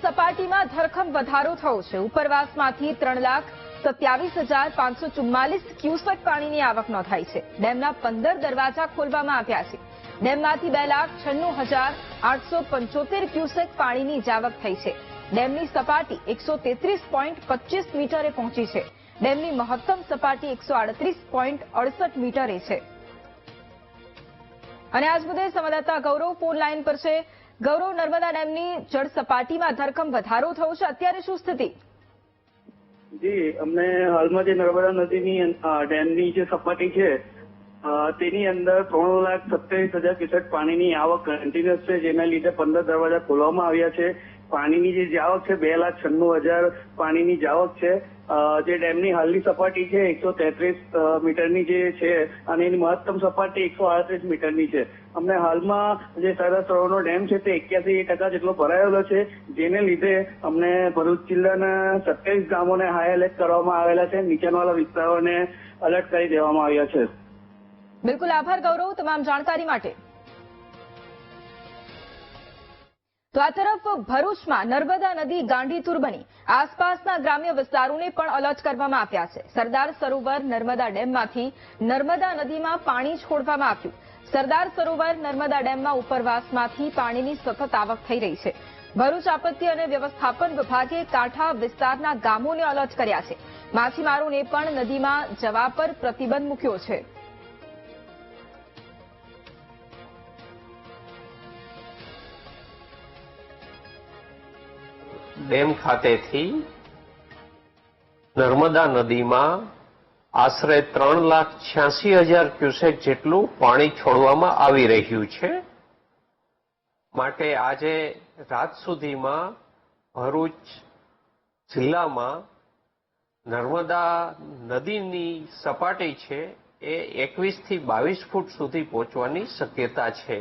સપાટીમાં ધરખમ વધારો થયો છે। ઉપરવાસમાંથી 3,27,544 ક્યુસેક પાણીની આવક નોંધાઈ છે। ડેમના 15 દરવાજા ખોલવામાં આવ્યા છે। ડેમમાંથી 2,96,875 ક્યુસેક પાણીની આવક થઈ છે। ડેમની સપાટી 133.25 મીટરે પહોંચી છે। ડેમની મહત્તમ સપાટી 138.68 મીટરે છે। અને આજ મુદ્દે સંવાદદાતા ગૌરવ ફોન લાઈન પર છે। ગૌરવ, નર્મદા ડેમની જળ સપાટીમાં ધરખમ વધારો થયો છે, અત્યારે શું સ્થિતિ? જી, અમને હાલમાં જે નર્મદા નદીની ડેમની જે સપાટી છે તેની અંદર 3,27,000 ક્યુસેક પાણીની આવક કન્ટિન્યુઅસ છે, જેના લીધે 15 દરવાજા ખોલવામાં આવ્યા છે। પાણીની જે જાવક છે 2,96,000 પાણીની જાવક છે। જે ડેમની હાલની સપાટી છે 133 મીટરની જે છે અને એની મહત્તમ સપાટી 138 મીટરની છે। અમને હાલમાં જે સરહદ સરોવરનો ડેમ છે તે 81% જેટલો ભરાયેલો છે, જેને લીધે અમને ભરૂચ જિલ્લાના 27 ગામોને હાઈ એલર્ટ કરવામાં આવેલા છે। નીચાણવાળા વિસ્તારોને એલર્ટ કરી દેવામાં આવ્યા છે। બિલકુલ, આભાર ગૌરવ તમામ જાણકારી માટે। તો આ તરફ ભરૂચમાં નર્મદા નદી ગાંડીતુર બની આસપાસના ગ્રામ્ય વિસ્તારોને પણ એલર્ટ કરવામાં આવ્યા છે। સરદાર સરોવર નર્મદા ડેમમાંથી નર્મદા નદીમાં પાણી છોડવામાં આવ્યું। સરદાર સરોવર નર્મદા ડેમમાં ઉપરવાસમાંથી પાણીની સતત આવક થઈ રહી છે। ભરૂચ આપત્તિ અને વ્યવસ્થાપન વિભાગે કાંઠા વિસ્તારના ગામોને એલર્ટ કર્યા છે। માછીમારોને પણ નદીમાં જવા પર પ્રતિબંધ મૂક્યો છે। ડેમ ખાતેથી નર્મદા નદીમાં આશરે 3,86,000 ક્યુસેક જેટલું પાણી છોડવામાં આવી રહ્યું છે। માટે આજે રાત સુધીમાં ભરૂચ જિલ્લામાં નર્મદા નદીની સપાટી છે એ 21 થી 22 ફૂટ સુધી પહોંચવાની શક્યતા છે।